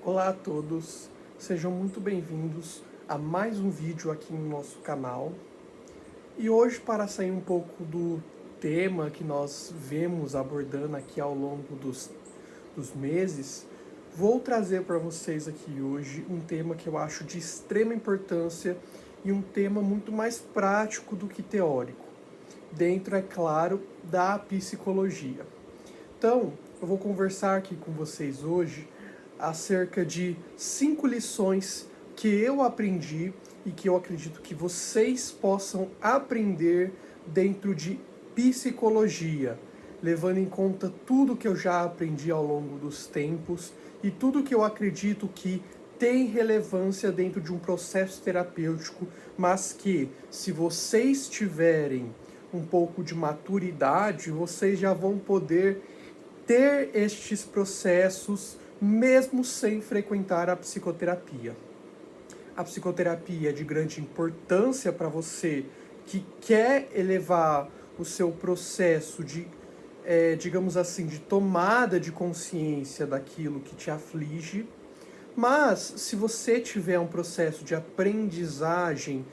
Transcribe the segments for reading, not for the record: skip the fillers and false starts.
Olá a todos, sejam muito bem-vindos a mais um vídeo aqui no nosso canal. E hoje, para sair um pouco do tema que nós vemos abordando aqui ao longo dos meses, vou trazer para vocês aqui hoje um tema que eu acho de extrema importância e um tema muito mais prático do que teórico, dentro, é claro, da psicologia. Então, eu vou conversar aqui com vocês hoje acerca de 5 lições que eu aprendi e que eu acredito que vocês possam aprender dentro de psicologia, levando em conta tudo que eu já aprendi ao longo dos tempos e tudo que eu acredito que tem relevância dentro de um processo terapêutico, mas que, se vocês tiverem um pouco de maturidade, vocês já vão poder ter estes processos mesmo sem frequentar a psicoterapia. A psicoterapia é de grande importância para você que quer elevar o seu processo de, digamos assim, de tomada de consciência daquilo que te aflige. Mas, se você tiver um processo de aprendizagem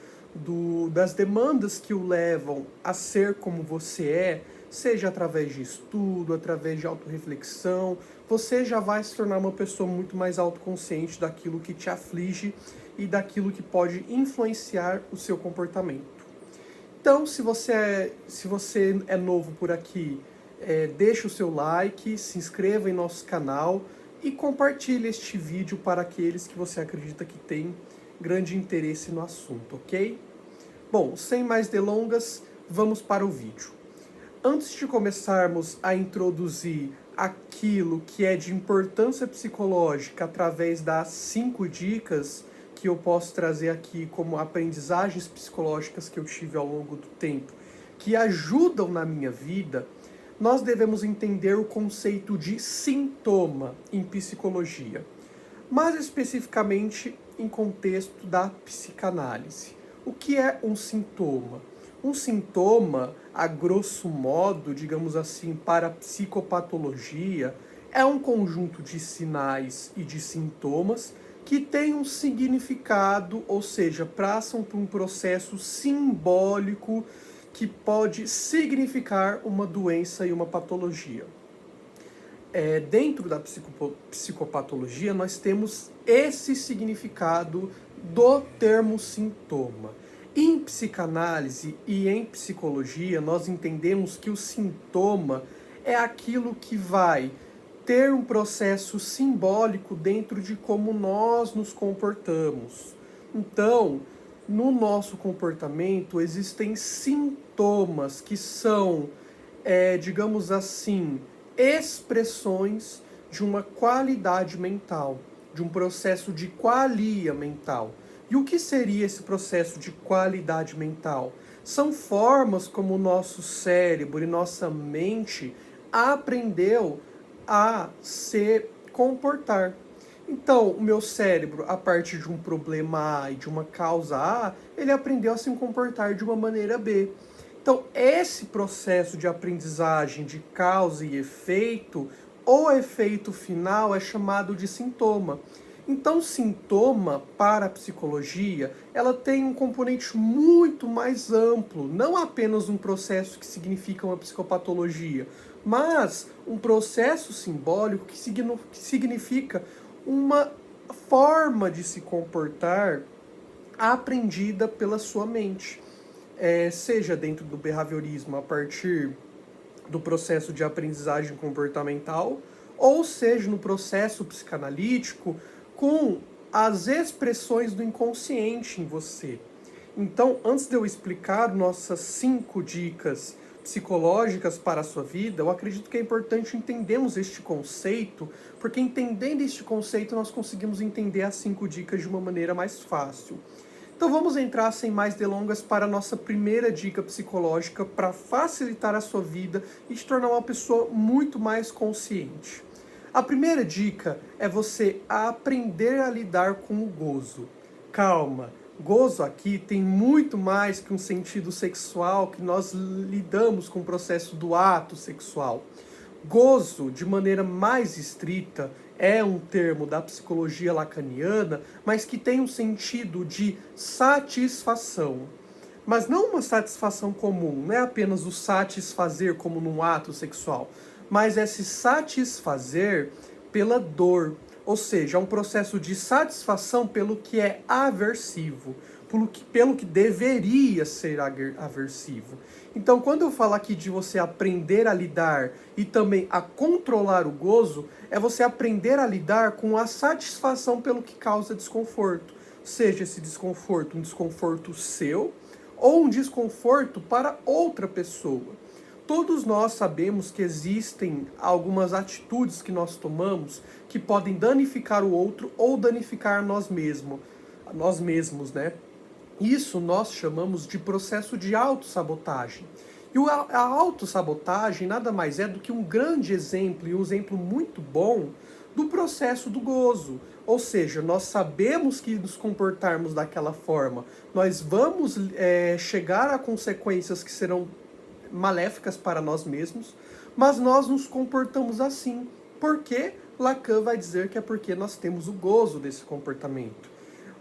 das demandas que o levam a ser como você é, seja através de estudo, através de autorreflexão, você já vai se tornar uma pessoa muito mais autoconsciente daquilo que te aflige e daquilo que pode influenciar o seu comportamento. Então, se você é novo por aqui, deixe o seu like, se inscreva em nosso canal e compartilhe este vídeo para aqueles que você acredita que tem grande interesse no assunto, ok? Bom, sem mais delongas, vamos para o vídeo. Antes de começarmos a introduzir aquilo que é de importância psicológica através das 5 dicas que eu posso trazer aqui como aprendizagens psicológicas que eu tive ao longo do tempo, que ajudam na minha vida, nós devemos entender o conceito de sintoma em psicologia, mais especificamente em contexto da psicanálise. O que é um sintoma? Um sintoma, a grosso modo, digamos assim, para a psicopatologia, é um conjunto de sinais e de sintomas que tem um significado, ou seja, passam por um processo simbólico que pode significar uma doença e uma patologia. Dentro da psicopatologia, nós temos esse significado do termo sintoma. Em psicanálise e em psicologia, nós entendemos que o sintoma é aquilo que vai ter um processo simbólico dentro de como nós nos comportamos. Então, no nosso comportamento, existem sintomas que são, digamos assim, expressões de uma qualidade mental, de um processo de qualia mental. E o que seria esse processo de qualidade mental? São formas como o nosso cérebro e nossa mente aprendeu a se comportar. Então, o meu cérebro, a partir de um problema A e de uma causa A, ele aprendeu a se comportar de uma maneira B. Então, esse processo de aprendizagem de causa e efeito, ou efeito final, é chamado de sintoma. Então, sintoma, para a psicologia, ela tem um componente muito mais amplo, não apenas um processo que significa uma psicopatologia, mas um processo simbólico que significa uma forma de se comportar aprendida pela sua mente. Seja dentro do behaviorismo a partir do processo de aprendizagem comportamental, ou seja no processo psicanalítico com as expressões do inconsciente em você. Então, antes de eu explicar nossas 5 dicas psicológicas para a sua vida, eu acredito que é importante entendermos este conceito, porque entendendo este conceito nós conseguimos entender as 5 dicas de uma maneira mais fácil. Então vamos entrar sem mais delongas para a nossa primeira dica psicológica para facilitar a sua vida e te tornar uma pessoa muito mais consciente. A primeira dica é você aprender a lidar com o gozo. Calma, gozo aqui tem muito mais que um sentido sexual que nós lidamos com o processo do ato sexual. Gozo, de maneira mais estrita, é um termo da psicologia lacaniana, mas que tem um sentido de satisfação. Mas não uma satisfação comum, não é apenas o satisfazer como num ato sexual, mas é se satisfazer pela dor. Ou seja, é um processo de satisfação pelo que é aversivo, pelo que deveria ser aversivo. Então, quando eu falo aqui de você aprender a lidar e também a controlar o gozo, é você aprender a lidar com a satisfação pelo que causa desconforto. Seja esse desconforto um desconforto seu ou um desconforto para outra pessoa. Todos nós sabemos que existem algumas atitudes que nós tomamos que podem danificar o outro ou danificar nós mesmos, né? Isso nós chamamos de processo de autossabotagem. E a autossabotagem nada mais é do que um grande exemplo, e um exemplo muito bom, do processo do gozo. Ou seja, nós sabemos que nos comportarmos daquela forma, nós vamos chegar a consequências que serão maléficas para nós mesmos, mas nós nos comportamos assim. Por quê? Lacan vai dizer que é porque nós temos o gozo desse comportamento.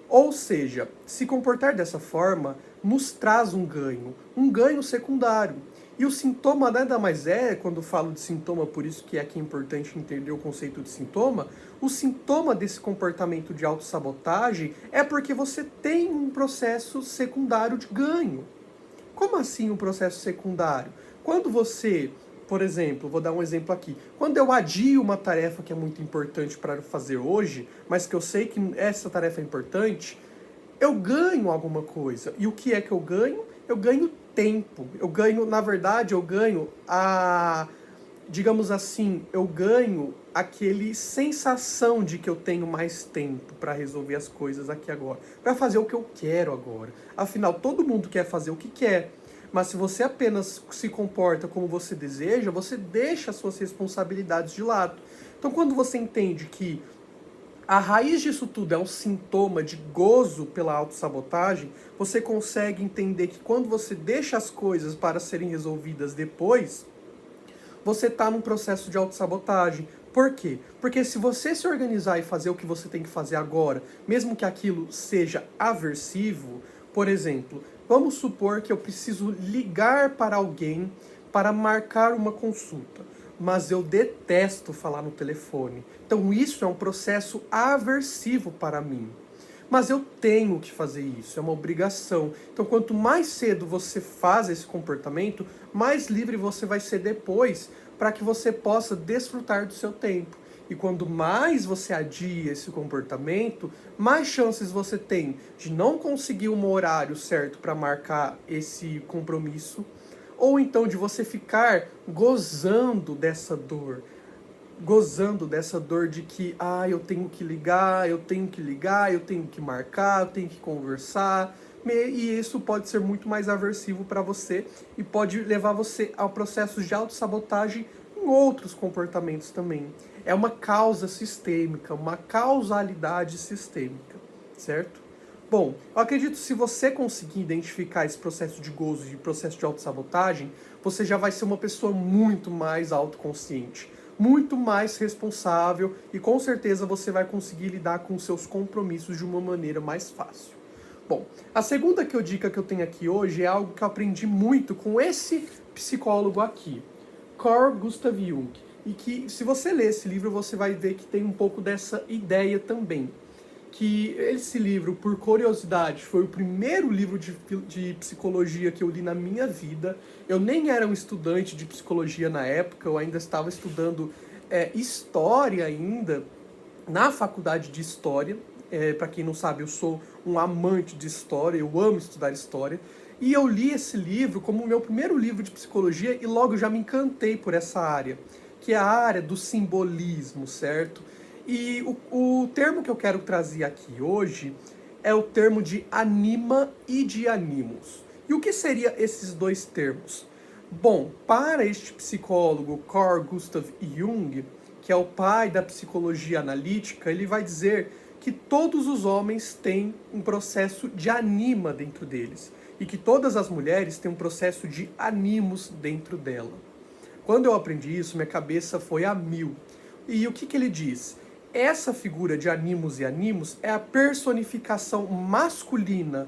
Ou seja, se comportar dessa forma nos traz um ganho secundário. E o sintoma nada mais é, quando eu falo de sintoma, por isso que é aqui importante entender o conceito de sintoma, o sintoma desse comportamento de autossabotagem é porque você tem um processo secundário de ganho. Como assim um processo secundário? Quando você, por exemplo, vou dar um exemplo aqui, quando eu adio uma tarefa que é muito importante para fazer hoje, mas que eu sei que essa tarefa é importante, eu ganho alguma coisa. E o que é que eu ganho? Eu ganho tempo. Eu ganho, na verdade, digamos assim, eu ganho aquele sensação de que eu tenho mais tempo para resolver as coisas aqui agora, para fazer o que eu quero agora. Afinal, todo mundo quer fazer o que quer, mas se você apenas se comporta como você deseja, você deixa as suas responsabilidades de lado. Então, quando você entende que a raiz disso tudo é um sintoma de gozo pela autossabotagem, você consegue entender que quando você deixa as coisas para serem resolvidas depois, você está num processo de autossabotagem. Por quê? Porque se você se organizar e fazer o que você tem que fazer agora, mesmo que aquilo seja aversivo, por exemplo, vamos supor que eu preciso ligar para alguém para marcar uma consulta, mas eu detesto falar no telefone. Então isso é um processo aversivo para mim. Mas eu tenho que fazer isso, é uma obrigação. Então, quanto mais cedo você faz esse comportamento, mais livre você vai ser depois para que você possa desfrutar do seu tempo. E quando mais você adia esse comportamento, mais chances você tem de não conseguir um horário certo para marcar esse compromisso, ou então de você ficar gozando dessa dor de que, eu tenho que ligar, eu tenho que marcar, eu tenho que conversar. E isso pode ser muito mais aversivo para você e pode levar você ao processo de autossabotagem em outros comportamentos também. É uma causa sistêmica, uma causalidade sistêmica, certo? Bom, eu acredito que se você conseguir identificar esse processo de gozo e processo de autossabotagem, você já vai ser uma pessoa muito mais autoconsciente, muito mais responsável e com certeza você vai conseguir lidar com seus compromissos de uma maneira mais fácil. Bom, a segunda dica que eu tenho aqui hoje é algo que eu aprendi muito com esse psicólogo aqui, Carl Gustav Jung. E que, se você ler esse livro, você vai ver que tem um pouco dessa ideia também. Que esse livro, por curiosidade, foi o primeiro livro de psicologia que eu li na minha vida. Eu nem era um estudante de psicologia na época, eu ainda estava estudando história ainda, na faculdade de história. Para quem não sabe, eu sou um amante de história, eu amo estudar história. E eu li esse livro como o meu primeiro livro de psicologia e logo já me encantei por essa área, que é a área do simbolismo, certo? E o termo que eu quero trazer aqui hoje é o termo de anima e de animus. E o que seriam esses dois termos? Bom, para este psicólogo Carl Gustav Jung, que é o pai da psicologia analítica, ele vai dizer que todos os homens têm um processo de anima dentro deles e que todas as mulheres têm um processo de animus dentro dela. Quando eu aprendi isso, minha cabeça foi a mil. E o que ele diz? essa figura de animus e animus é a personificação masculina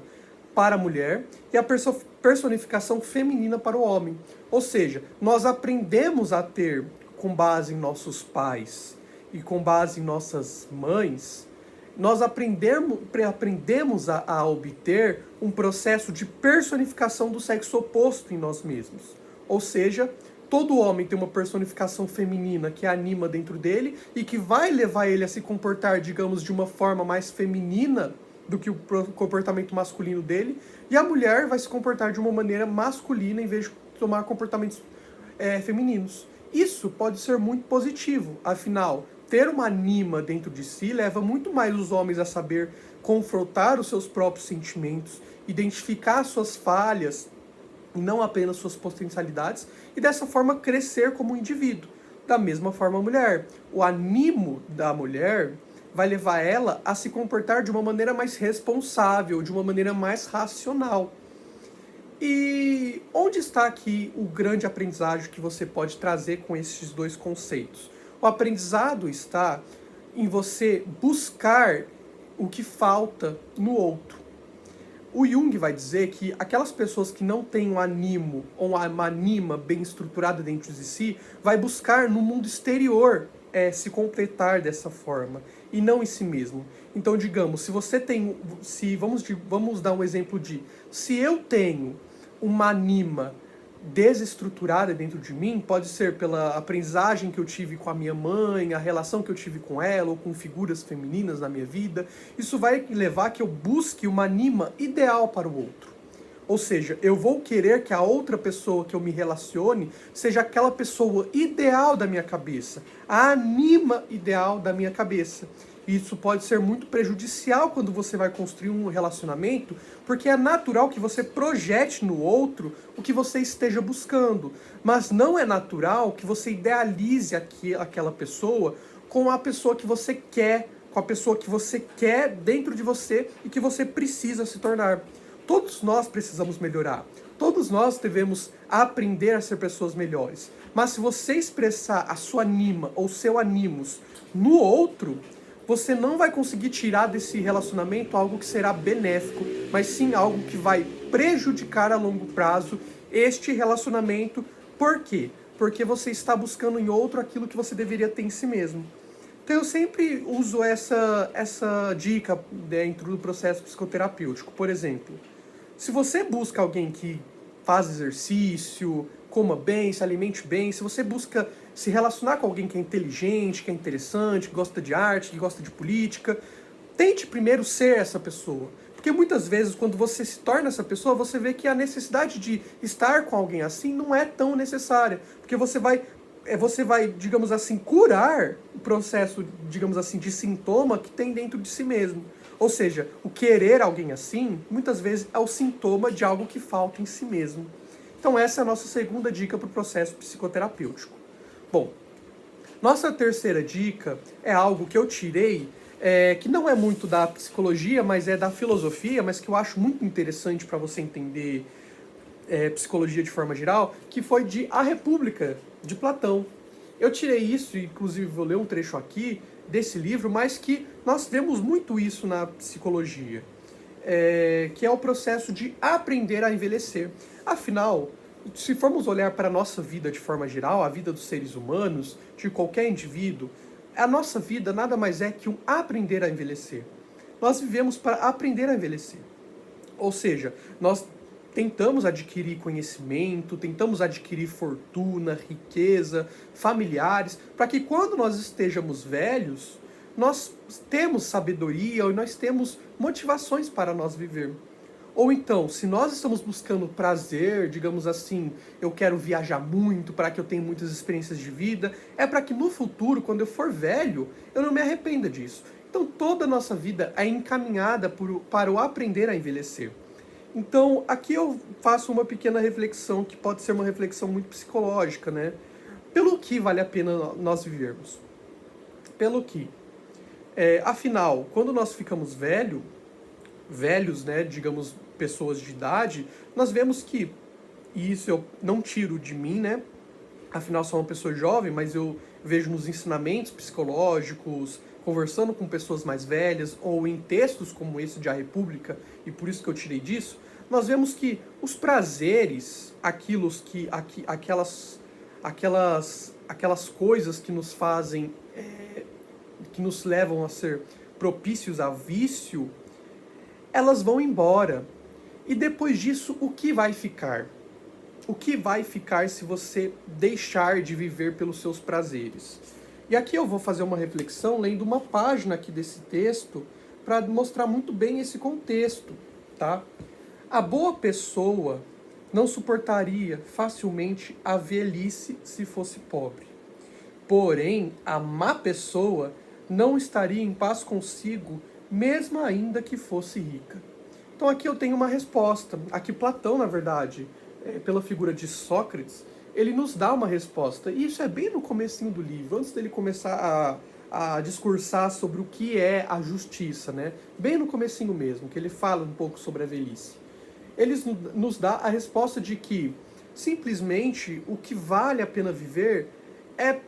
para a mulher e a personificação feminina para o homem. Ou seja, nós aprendemos a ter, com base em nossos pais e com base em nossas mães, nós aprendemos a obter um processo de personificação do sexo oposto em nós mesmos. Ou seja, todo homem tem uma personificação feminina que anima dentro dele e que vai levar ele a se comportar, digamos, de uma forma mais feminina do que o comportamento masculino dele, e a mulher vai se comportar de uma maneira masculina em vez de tomar comportamentos femininos. Isso pode ser muito positivo, afinal, ter uma anima dentro de si leva muito mais os homens a saber confrontar os seus próprios sentimentos, identificar suas falhas, e não apenas suas potencialidades, e dessa forma crescer como indivíduo. Da mesma forma a mulher. O animo da mulher vai levar ela a se comportar de uma maneira mais responsável, de uma maneira mais racional. E onde está aqui o grande aprendizado que você pode trazer com esses dois conceitos? O aprendizado está em você buscar o que falta no outro. O Jung vai dizer que aquelas pessoas que não têm um animo ou uma anima bem estruturada dentro de si, vai buscar no mundo exterior se completar dessa forma, e não em si mesmo. Então, digamos, se você tem, vamos dar um exemplo se eu tenho uma anima desestruturada dentro de mim, pode ser pela aprendizagem que eu tive com a minha mãe, a relação que eu tive com ela, ou com figuras femininas na minha vida, isso vai levar a que eu busque uma anima ideal para o outro. Ou seja, eu vou querer que a outra pessoa que eu me relacione seja aquela pessoa ideal da minha cabeça, a anima ideal da minha cabeça. Isso pode ser muito prejudicial quando você vai construir um relacionamento, porque é natural que você projete no outro o que você esteja buscando. Mas não é natural que você idealize aquela pessoa com a pessoa que você quer, com a pessoa que você quer dentro de você e que você precisa se tornar. Todos nós precisamos melhorar. Todos nós devemos aprender a ser pessoas melhores. Mas se você expressar a sua anima ou seu animus no outro, você não vai conseguir tirar desse relacionamento algo que será benéfico, mas sim algo que vai prejudicar a longo prazo este relacionamento. Por quê? Porque você está buscando em outro aquilo que você deveria ter em si mesmo. Então eu sempre uso essa dica dentro do processo psicoterapêutico. Por exemplo, se você busca alguém que faz exercício, coma bem, se alimente bem, se você busca se relacionar com alguém que é inteligente, que é interessante, que gosta de arte, que gosta de política, tente primeiro ser essa pessoa. Porque muitas vezes, quando você se torna essa pessoa, você vê que a necessidade de estar com alguém assim não é tão necessária. Porque você vai, digamos assim, curar o processo, digamos assim, de sintoma que tem dentro de si mesmo. Ou seja, o querer alguém assim, muitas vezes é o sintoma de algo que falta em si mesmo. Então essa é a nossa segunda dica para o processo psicoterapêutico. Bom, nossa terceira dica é algo que eu tirei, que não é muito da psicologia, mas é da filosofia, mas que eu acho muito interessante para você entender psicologia de forma geral, que foi de A República, de Platão. Eu tirei isso, inclusive vou ler um trecho aqui desse livro, mas que nós vemos muito isso na psicologia, que é o processo de aprender a envelhecer. Afinal, se formos olhar para a nossa vida de forma geral, a vida dos seres humanos, de qualquer indivíduo, a nossa vida nada mais é que um aprender a envelhecer. Nós vivemos para aprender a envelhecer. Ou seja, nós tentamos adquirir conhecimento, tentamos adquirir fortuna, riqueza, familiares, para que quando nós estejamos velhos, nós temos sabedoria e nós temos motivações para nós viver. Ou então, se nós estamos buscando prazer, digamos assim, eu quero viajar muito para que eu tenha muitas experiências de vida, é para que no futuro, quando eu for velho, eu não me arrependa disso. Então toda a nossa vida é encaminhada para o aprender a envelhecer. Então, aqui eu faço uma pequena reflexão, que pode ser uma reflexão muito psicológica, né? Pelo que vale a pena nós vivermos? Pelo que? Afinal, quando nós ficamos velhos, né, digamos, pessoas de idade, nós vemos que, e isso eu não tiro de mim, né? Afinal, sou uma pessoa jovem, mas eu vejo nos ensinamentos psicológicos, conversando com pessoas mais velhas, ou em textos como esse de A República, e por isso que eu tirei disso, nós vemos que os prazeres, aquelas coisas que nos fazem, que nos levam a ser propícios a vício, elas vão embora. E depois disso, o que vai ficar? O que vai ficar se você deixar de viver pelos seus prazeres? E aqui eu vou fazer uma reflexão lendo uma página aqui desse texto para mostrar muito bem esse contexto, tá? A boa pessoa não suportaria facilmente a velhice se fosse pobre. Porém, a má pessoa não estaria em paz consigo, mesmo ainda que fosse rica. Então aqui eu tenho uma resposta. Aqui Platão, na verdade, pela figura de Sócrates, ele nos dá uma resposta. E isso é bem no comecinho do livro, antes dele começar a discursar sobre o que é a justiça, né? Bem no comecinho mesmo, que ele fala um pouco sobre a velhice. Ele nos dá a resposta de que simplesmente o que vale a pena viver é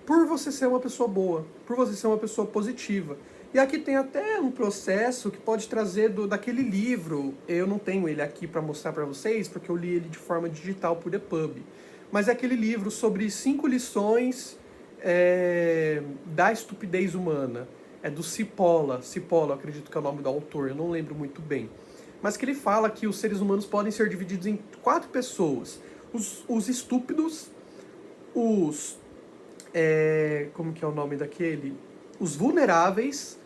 por você ser uma pessoa boa, por você ser uma pessoa positiva. E aqui tem até um processo que pode trazer daquele livro. Eu não tenho ele aqui para mostrar para vocês, porque eu li ele de forma digital por EPUB. Mas é aquele livro sobre 5 lições da estupidez humana. É do Cipolla. Cipolla, acredito que é o nome do autor, eu não lembro muito bem. Mas que ele fala que os seres humanos podem ser divididos em 4 pessoas. Os estúpidos, como que é o nome daquele? Os vulneráveis,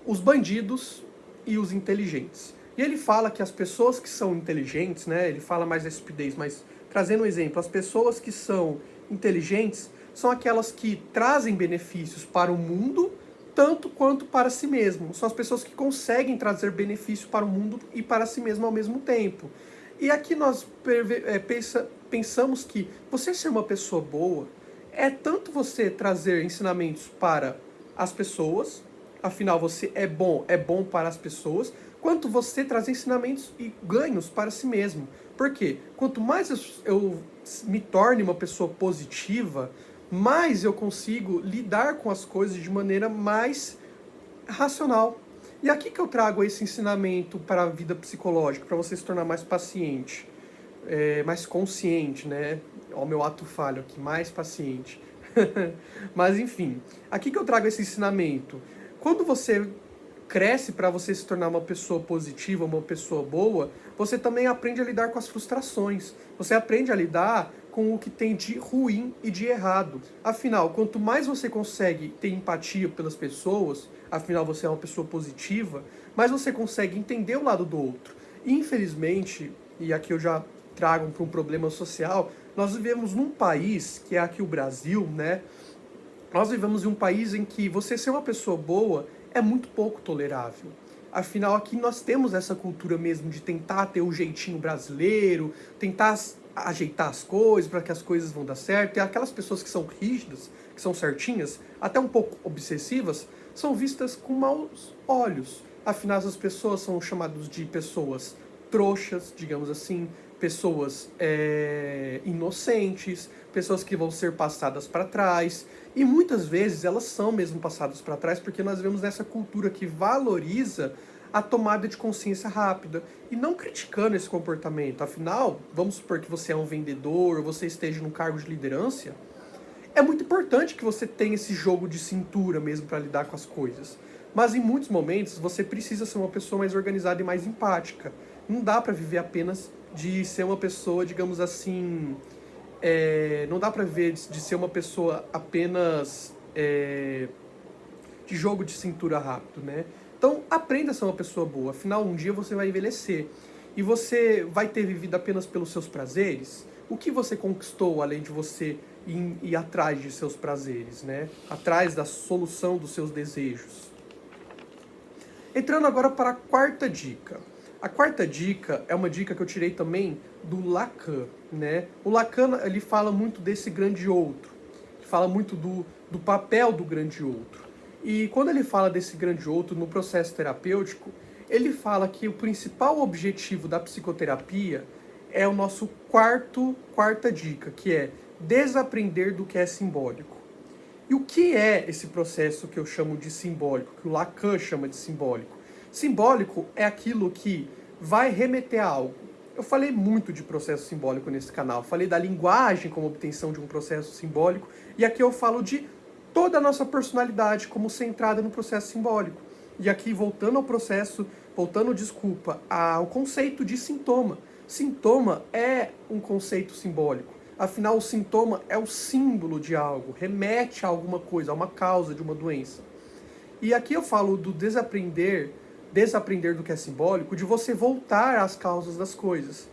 os bandidos e os inteligentes. E ele fala que as pessoas que são inteligentes, né, ele fala mais da estupidez, mas trazendo um exemplo, as pessoas que são inteligentes são aquelas que trazem benefícios para o mundo, tanto quanto para si mesmo. São as pessoas que conseguem trazer benefício para o mundo e para si mesmo ao mesmo tempo. E aqui nós pensamos que você ser uma pessoa boa é tanto você trazer ensinamentos para as pessoas, afinal você é bom para as pessoas, quanto você trazer ensinamentos e ganhos para si mesmo. Por quê? Quanto mais eu me torne uma pessoa positiva, mais eu consigo lidar com as coisas de maneira mais racional. E aqui que eu trago esse ensinamento para a vida psicológica, para você se tornar mais paciente, mais consciente, né? Ó, o meu ato falho aqui, mais paciente. Mas enfim, aqui que eu trago esse ensinamento. Quando você cresce para você se tornar uma pessoa positiva, uma pessoa boa, você também aprende a lidar com as frustrações. Você aprende a lidar com o que tem de ruim e de errado. Afinal, quanto mais você consegue ter empatia pelas pessoas, afinal você é uma pessoa positiva, mais você consegue entender o lado do outro. Infelizmente, e aqui eu já trago para um problema social, nós vivemos num país, que é aqui o Brasil, né? Nós vivemos em um país em que você ser uma pessoa boa é muito pouco tolerável. Afinal, aqui nós temos essa cultura mesmo de tentar ter o jeitinho brasileiro, tentar ajeitar as coisas para que as coisas vão dar certo. E aquelas pessoas que são rígidas, que são certinhas, até um pouco obsessivas, são vistas com maus olhos. Afinal, essas pessoas são chamadas de pessoas trouxas, digamos assim, pessoas inocentes, pessoas que vão ser passadas para trás. E muitas vezes elas são mesmo passadas para trás porque nós vemos essa cultura que valoriza a tomada de consciência rápida e não criticando esse comportamento. Afinal, vamos supor que você é um vendedor ou você esteja num cargo de liderança, é muito importante que você tenha esse jogo de cintura mesmo para lidar com as coisas. Mas em muitos momentos você precisa ser uma pessoa mais organizada e mais empática. Não dá para viver apenas de ser uma pessoa, digamos assim, não dá para viver de ser uma pessoa apenas de jogo de cintura rápido, né? Então aprenda a ser uma pessoa boa, afinal um dia você vai envelhecer e você vai ter vivido apenas pelos seus prazeres. O que você conquistou além de você ir atrás de seus prazeres, né? Atrás da solução dos seus desejos. Entrando agora para a quarta dica. A quarta dica é uma dica que eu tirei também do Lacan, né? O Lacan, ele fala muito desse grande outro, ele fala muito do papel do grande outro. E quando ele fala desse grande outro no processo terapêutico, ele fala que o principal objetivo da psicoterapia é o nosso quarta dica, que é desaprender do que é simbólico. E o que é esse processo que eu chamo de simbólico, que o Lacan chama de simbólico? Simbólico é aquilo que vai remeter a algo. Eu falei muito de processo simbólico nesse canal, falei da linguagem como obtenção de um processo simbólico, e aqui eu falo de toda a nossa personalidade como centrada no processo simbólico. E aqui, desculpa, ao conceito de sintoma. Sintoma é um conceito simbólico. Afinal, o sintoma é o símbolo de algo, remete a alguma coisa, a uma causa de uma doença. E aqui eu falo do desaprender do que é simbólico, de você voltar às causas das coisas.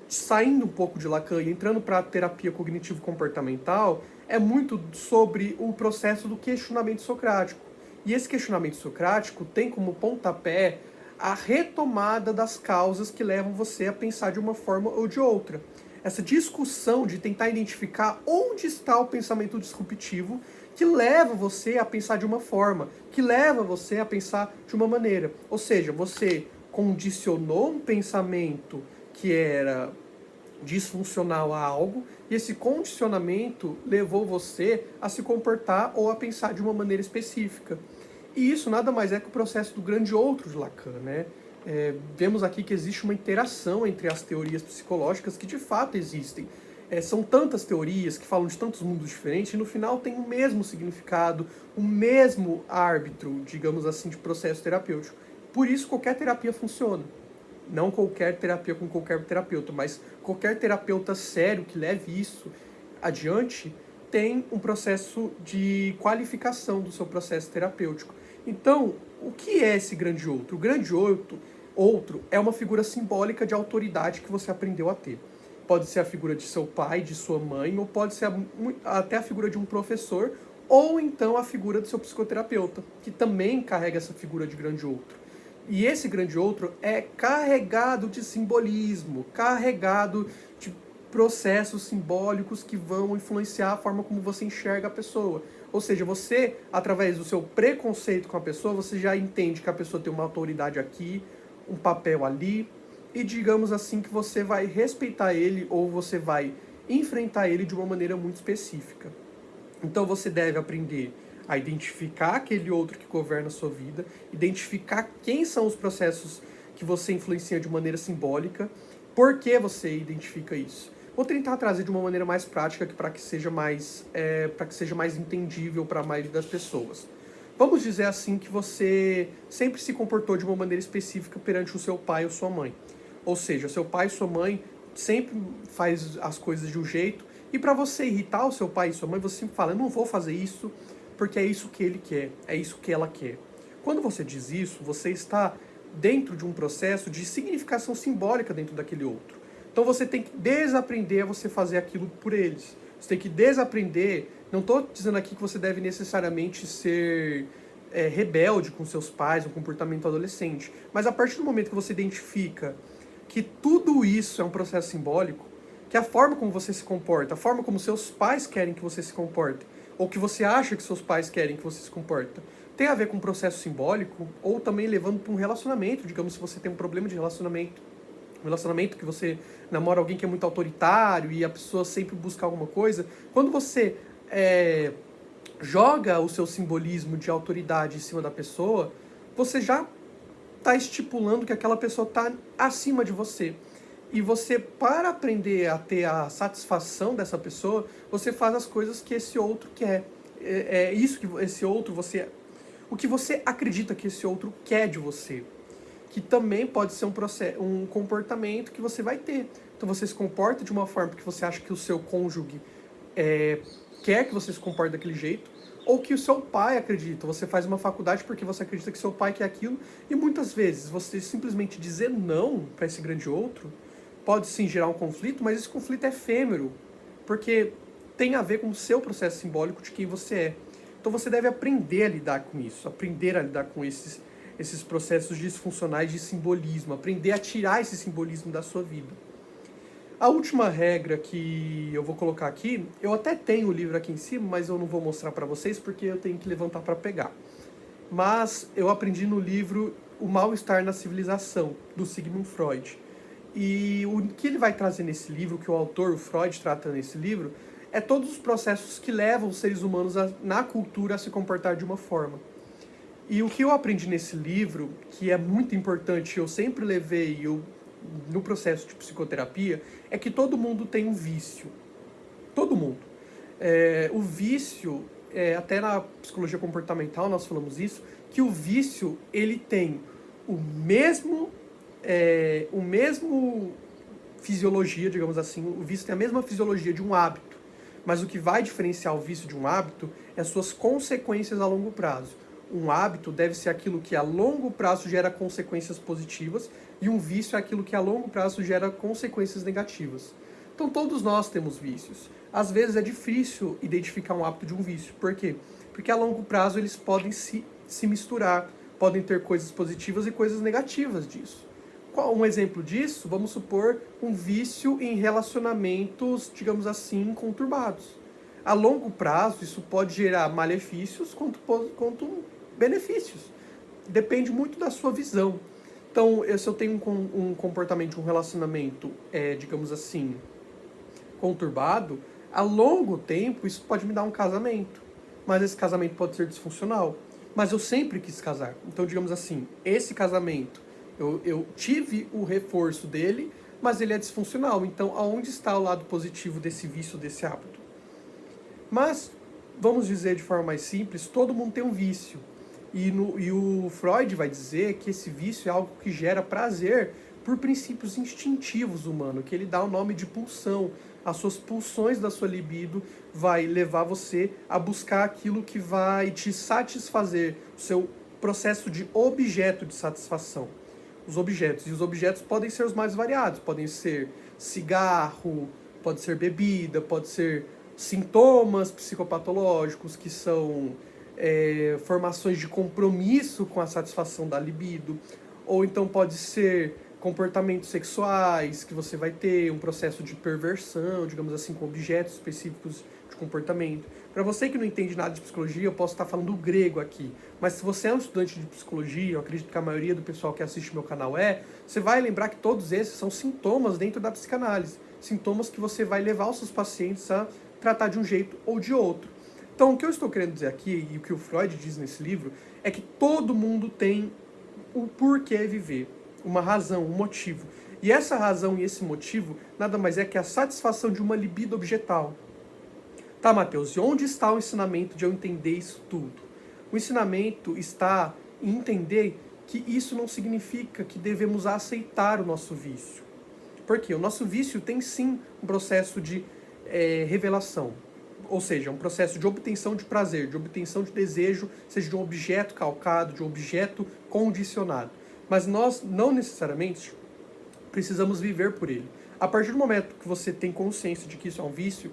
Saindo um pouco de Lacan e entrando para a terapia cognitivo-comportamental, é muito sobre o processo do questionamento socrático. E esse questionamento socrático tem como pontapé a retomada das causas que levam você a pensar de uma forma ou de outra. Essa discussão de tentar identificar onde está o pensamento disruptivo que leva você a pensar de uma forma, que leva você a pensar de uma maneira. Ou seja, você condicionou um pensamento que era disfuncional a algo, e esse condicionamento levou você a se comportar ou a pensar de uma maneira específica. E isso nada mais é que o processo do grande outro de Lacan, né? Vemos aqui que existe uma interação entre as teorias psicológicas que de fato existem. São tantas teorias que falam de tantos mundos diferentes e no final tem o mesmo significado, o mesmo árbitro, digamos assim, de processo terapêutico. Por isso qualquer terapia funciona. Não qualquer terapia com qualquer terapeuta, mas qualquer terapeuta sério que leve isso adiante tem um processo de qualificação do seu processo terapêutico. Então, o que é esse grande outro? O grande outro é uma figura simbólica de autoridade que você aprendeu a ter. Pode ser a figura de seu pai, de sua mãe, ou pode ser até a figura de um professor, ou então a figura do seu psicoterapeuta, que também carrega essa figura de grande outro. E esse grande outro é carregado de simbolismo, carregado de processos simbólicos que vão influenciar a forma como você enxerga a pessoa. Ou seja, você, através do seu preconceito com a pessoa, você já entende que a pessoa tem uma autoridade aqui, um papel ali, e digamos assim que você vai respeitar ele ou você vai enfrentar ele de uma maneira muito específica. Então você deve aprender a identificar aquele outro que governa a sua vida, identificar quem são os processos que você influencia de maneira simbólica, por que você identifica isso. Vou tentar trazer de uma maneira mais prática para que seja mais entendível para a maioria das pessoas. Vamos dizer assim que você sempre se comportou de uma maneira específica perante o seu pai ou sua mãe. Ou seja, seu pai e sua mãe sempre faz as coisas de um jeito, e para você irritar o seu pai e sua mãe, você sempre fala, eu não vou fazer isso porque é isso que ele quer, é isso que ela quer. Quando você diz isso, você está dentro de um processo de significação simbólica dentro daquele outro. Então você tem que desaprender a você fazer aquilo por eles. Você tem que desaprender, não estou dizendo aqui que você deve necessariamente ser rebelde com seus pais, um comportamento adolescente, mas a partir do momento que você identifica que tudo isso é um processo simbólico, que a forma como você se comporta, a forma como seus pais querem que você se comporte, ou que você acha que seus pais querem que você se comporta, tem a ver com um processo simbólico, ou também levando para um relacionamento, digamos, se você tem um problema de relacionamento, um relacionamento que você namora alguém que é muito autoritário e a pessoa sempre busca alguma coisa, quando você joga o seu simbolismo de autoridade em cima da pessoa, você já está estipulando que aquela pessoa está acima de você. E você, para aprender a ter a satisfação dessa pessoa, você faz as coisas que esse outro quer. É isso que esse outro, o que você acredita que esse outro quer de você. Que também pode ser um comportamento que você vai ter. Então você se comporta de uma forma porque você acha que o seu cônjuge quer que você se comporte daquele jeito, ou que o seu pai acredita. Você faz uma faculdade porque você acredita que seu pai quer aquilo, e muitas vezes você simplesmente dizer não para esse grande outro pode sim gerar um conflito, mas esse conflito é efêmero, porque tem a ver com o seu processo simbólico de quem você é. Então você deve aprender a lidar com isso, aprender a lidar com esses processos disfuncionais de simbolismo, aprender a tirar esse simbolismo da sua vida. A última regra que eu vou colocar aqui, eu até tenho o livro aqui em cima, mas eu não vou mostrar para vocês porque eu tenho que levantar para pegar. Mas eu aprendi no livro O Mal-Estar na Civilização, do Sigmund Freud. E o que ele vai trazer nesse livro, que o autor, o Freud, trata nesse livro, é todos os processos que levam os seres humanos na cultura a se comportar de uma forma. E o que eu aprendi nesse livro, que é muito importante, eu sempre levei no processo de psicoterapia, é que todo mundo tem um vício. Todo mundo. O vício, até na psicologia comportamental nós falamos isso, que o vício ele tem o mesmo fisiologia, digamos assim, o vício tem a mesma fisiologia de um hábito, mas o que vai diferenciar o vício de um hábito é suas consequências a longo prazo. Um hábito deve ser aquilo que a longo prazo gera consequências positivas e um vício é aquilo que a longo prazo gera consequências negativas. Então todos nós temos vícios. Às vezes é difícil identificar um hábito de um vício. Por quê? Porque a longo prazo eles podem se misturar, podem ter coisas positivas e coisas negativas disso. Qual um exemplo disso? Vamos supor um vício em relacionamentos, digamos assim, conturbados. A longo prazo isso pode gerar malefícios quanto benefícios. Depende muito da sua visão. Então, se eu tenho um comportamento, um relacionamento, digamos assim, conturbado, a longo tempo isso pode me dar um casamento. Mas esse casamento pode ser disfuncional. Mas eu sempre quis casar. Então, digamos assim, esse casamento, eu tive o reforço dele, mas ele é disfuncional. Então, aonde está o lado positivo desse vício, desse hábito? Mas, vamos dizer de forma mais simples, todo mundo tem um vício. E o Freud vai dizer que esse vício é algo que gera prazer por princípios instintivos humanos, que ele dá o nome de pulsão. As suas pulsões da sua libido vai levar você a buscar aquilo que vai te satisfazer, o seu processo de objeto de satisfação. Os objetos. E os objetos podem ser os mais variados. Podem ser cigarro, pode ser bebida, pode ser sintomas psicopatológicos, que são formações de compromisso com a satisfação da libido, ou então pode ser comportamentos sexuais, que você vai ter um processo de perversão, digamos assim, com objetos específicos de comportamento. Para você que não entende nada de psicologia, eu posso estar falando grego aqui, mas se você é um estudante de psicologia, eu acredito que a maioria do pessoal que assiste meu canal você vai lembrar que todos esses são sintomas dentro da psicanálise, sintomas que você vai levar os seus pacientes a tratar de um jeito ou de outro. Então, o que eu estou querendo dizer aqui, e o que o Freud diz nesse livro, é que todo mundo tem o porquê viver, uma razão, um motivo. E essa razão e esse motivo nada mais é que a satisfação de uma libido objetal. Tá, Matheus, e onde está o ensinamento de eu entender isso tudo? O ensinamento está em entender que isso não significa que devemos aceitar o nosso vício. Porque o nosso vício tem sim um processo de revelação. Ou seja, um processo de obtenção de prazer, de obtenção de desejo, seja de um objeto calcado, de um objeto condicionado. Mas nós não necessariamente precisamos viver por ele. A partir do momento que você tem consciência de que isso é um vício,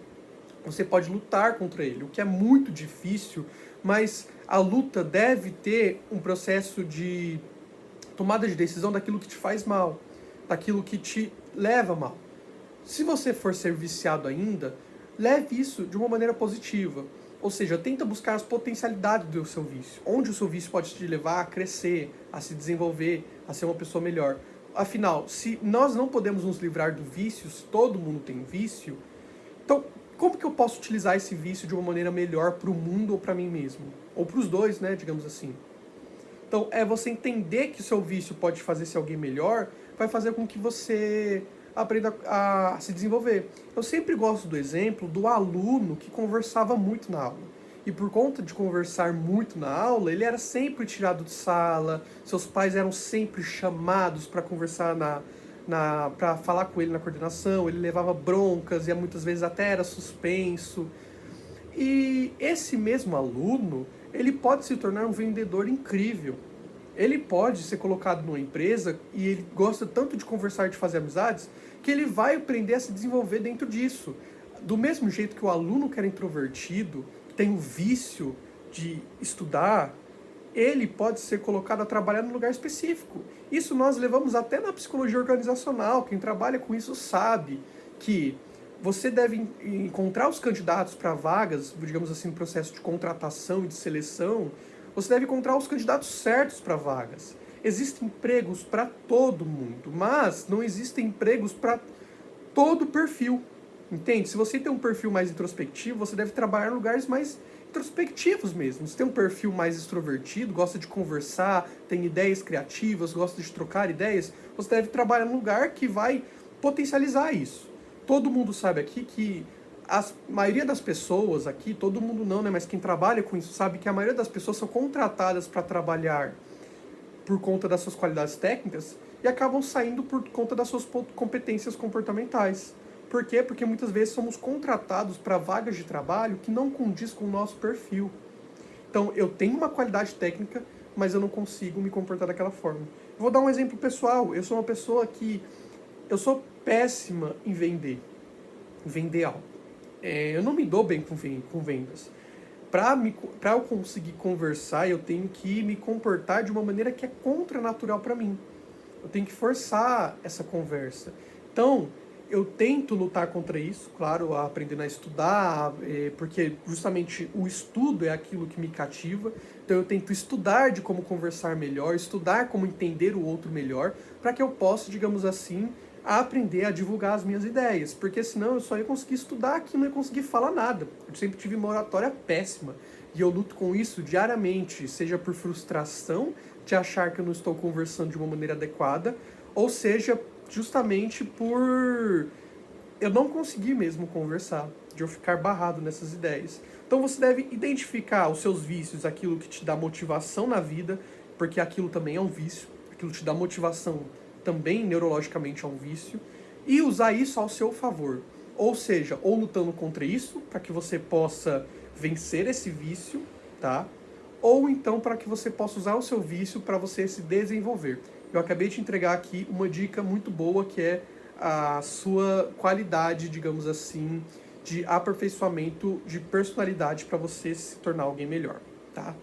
você pode lutar contra ele, o que é muito difícil, mas a luta deve ter um processo de tomada de decisão daquilo que te faz mal, daquilo que te leva mal. Se você for ser viciado ainda, leve isso de uma maneira positiva. Ou seja, tenta buscar as potencialidades do seu vício. Onde o seu vício pode te levar a crescer, a se desenvolver, a ser uma pessoa melhor. Afinal, se nós não podemos nos livrar do vício, se todo mundo tem vício, então como que eu posso utilizar esse vício de uma maneira melhor para o mundo ou para mim mesmo? Ou para os dois, né, digamos assim. Então, você entender que o seu vício pode fazer ser alguém melhor, vai fazer com que você aprenda a se desenvolver. Eu sempre gosto do exemplo do aluno que conversava muito na aula. E por conta de conversar muito na aula, ele era sempre tirado de sala, seus pais eram sempre chamados para conversar para falar com ele na coordenação, ele levava broncas e muitas vezes até era suspenso. E esse mesmo aluno, ele pode se tornar um vendedor incrível. Ele pode ser colocado numa empresa e ele gosta tanto de conversar e de fazer amizades que ele vai aprender a se desenvolver dentro disso. Do mesmo jeito que o aluno que era introvertido, que tem o vício de estudar, ele pode ser colocado a trabalhar num lugar específico. Isso nós levamos até na psicologia organizacional. Quem trabalha com isso sabe que você deve encontrar os candidatos para vagas, digamos assim, no processo de contratação e de seleção, você deve encontrar os candidatos certos para vagas. Existem empregos para todo mundo, mas não existem empregos para todo perfil. Entende? Se você tem um perfil mais introspectivo, você deve trabalhar em lugares mais introspectivos mesmo. Se tem um perfil mais extrovertido, gosta de conversar, tem ideias criativas, gosta de trocar ideias, você deve trabalhar num lugar que vai potencializar isso. Todo mundo sabe aqui que a maioria das pessoas aqui, todo mundo não, né, mas quem trabalha com isso sabe que a maioria das pessoas são contratadas para trabalhar por conta das suas qualidades técnicas e acabam saindo por conta das suas competências comportamentais. Por quê? Porque muitas vezes somos contratados para vagas de trabalho que não condiz com o nosso perfil. Então, eu tenho uma qualidade técnica, mas eu não consigo me comportar daquela forma. Vou dar um exemplo pessoal. Eu sou uma pessoa que... Eu sou péssima em vender algo. Eu não me dou bem com vendas. Para eu conseguir conversar, eu tenho que me comportar de uma maneira que é contranatural para mim. Eu tenho que forçar essa conversa. Então, eu tento lutar contra isso, claro, aprendendo a estudar, porque justamente o estudo é aquilo que me cativa. Então eu tento estudar de como conversar melhor, estudar como entender o outro melhor, para que eu possa, digamos assim, aprender a divulgar as minhas ideias. Porque senão eu só ia conseguir estudar aqui, não ia conseguir falar nada. Eu sempre tive uma oratória péssima. E eu luto com isso diariamente, seja por frustração de achar que eu não estou conversando de uma maneira adequada, ou seja, justamente por eu não conseguir mesmo conversar, de eu ficar barrado nessas ideias. Então você deve identificar os seus vícios, aquilo que te dá motivação na vida, porque aquilo também é um vício, aquilo que te dá motivação também neurologicamente é um vício, e usar isso ao seu favor. Ou seja, ou lutando contra isso, para que você possa vencer esse vício, tá? Ou então para que você possa usar o seu vício para você se desenvolver. Eu acabei de entregar aqui uma dica muito boa, que é a sua qualidade, digamos assim, de aperfeiçoamento de personalidade para você se tornar alguém melhor, tá?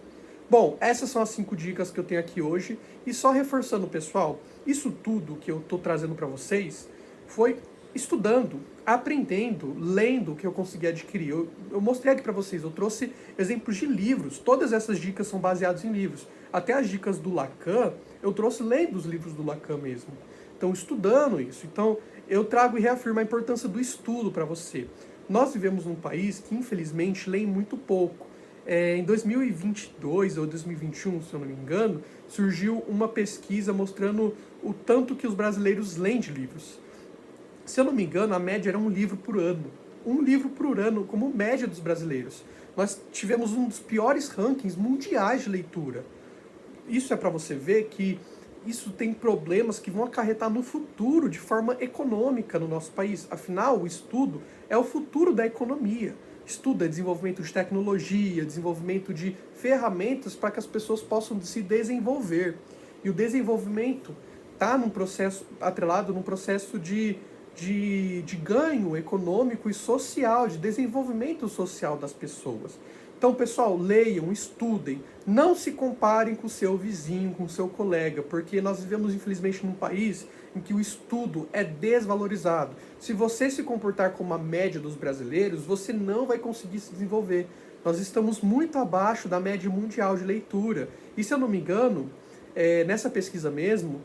Bom, essas são as 5 dicas que eu tenho aqui hoje. E só reforçando, pessoal, isso tudo que eu estou trazendo para vocês foi estudando, aprendendo, lendo o que eu consegui adquirir. Eu mostrei aqui para vocês, eu trouxe exemplos de livros. Todas essas dicas são baseadas em livros. Até as dicas do Lacan, eu trouxe lendo os livros do Lacan mesmo. Então, estudando isso. Então, eu trago e reafirmo a importância do estudo para você. Nós vivemos num país que, infelizmente, lê muito pouco. Em 2022 ou 2021, se eu não me engano, surgiu uma pesquisa mostrando o tanto que os brasileiros leem de livros. Se eu não me engano, a média era um livro por ano. Um livro por ano, como média dos brasileiros. Nós tivemos um dos piores rankings mundiais de leitura. Isso é para você ver que isso tem problemas que vão acarretar no futuro de forma econômica no nosso país. Afinal, o estudo é o futuro da economia. Estudo é desenvolvimento de tecnologia, desenvolvimento de ferramentas para que as pessoas possam se desenvolver. E o desenvolvimento está num processo atrelado num processo de ganho econômico e social, de desenvolvimento social das pessoas. Então, pessoal, leiam, estudem, não se comparem com o seu vizinho, com o seu colega, porque nós vivemos, infelizmente, num país em que o estudo é desvalorizado. Se você se comportar como a média dos brasileiros, você não vai conseguir se desenvolver. Nós estamos muito abaixo da média mundial de leitura. E, se eu não me engano, nessa pesquisa mesmo,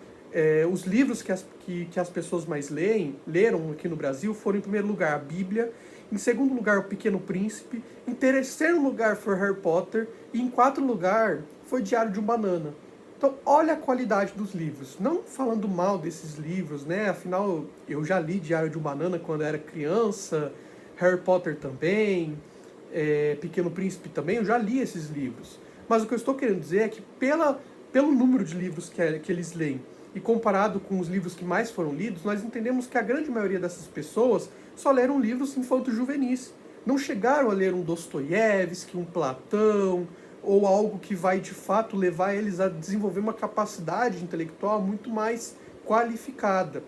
os livros que as pessoas mais leram aqui no Brasil foram, em primeiro lugar, a Bíblia, em segundo lugar, O Pequeno Príncipe, em terceiro lugar foi Harry Potter, e em quarto lugar foi Diário de um Banana. Então, olha a qualidade dos livros. Não falando mal desses livros, né? Afinal, eu já li Diário de um Banana quando era criança, Harry Potter também, Pequeno Príncipe também, eu já li esses livros. Mas o que eu estou querendo dizer é que pelo número de livros que eles leem, e comparado com os livros que mais foram lidos, nós entendemos que a grande maioria dessas pessoas só leram livros infanto-juvenis. Não chegaram a ler um Dostoiévski, um Platão, ou algo que vai de fato levar eles a desenvolver uma capacidade intelectual muito mais qualificada.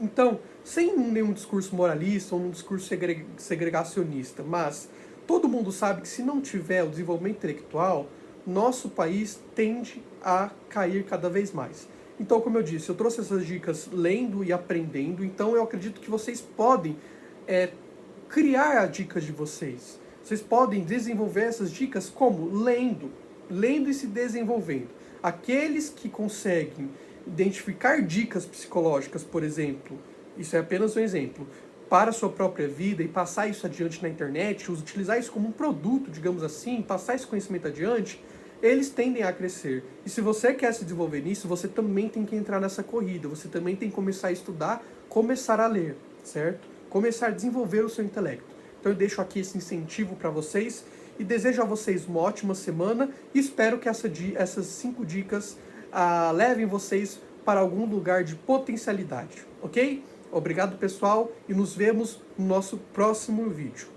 Então, sem nenhum discurso moralista ou um discurso segregacionista, mas todo mundo sabe que se não tiver o desenvolvimento intelectual, nosso país tende a cair cada vez mais. Então, como eu disse, eu trouxe essas dicas lendo e aprendendo, então eu acredito que vocês podem criar as dicas de vocês. Vocês podem desenvolver essas dicas como? Lendo e se desenvolvendo. Aqueles que conseguem identificar dicas psicológicas, por exemplo, isso é apenas um exemplo, para a sua própria vida e passar isso adiante na internet, utilizar isso como um produto, digamos assim, passar esse conhecimento adiante, eles tendem a crescer. E se você quer se desenvolver nisso, você também tem que entrar nessa corrida, você também tem que começar a estudar, começar a ler, certo? Começar a desenvolver o seu intelecto. Então eu deixo aqui esse incentivo para vocês e desejo a vocês uma ótima semana e espero que essas 5 dicas levem vocês para algum lugar de potencialidade, ok? Obrigado, pessoal, e nos vemos no nosso próximo vídeo.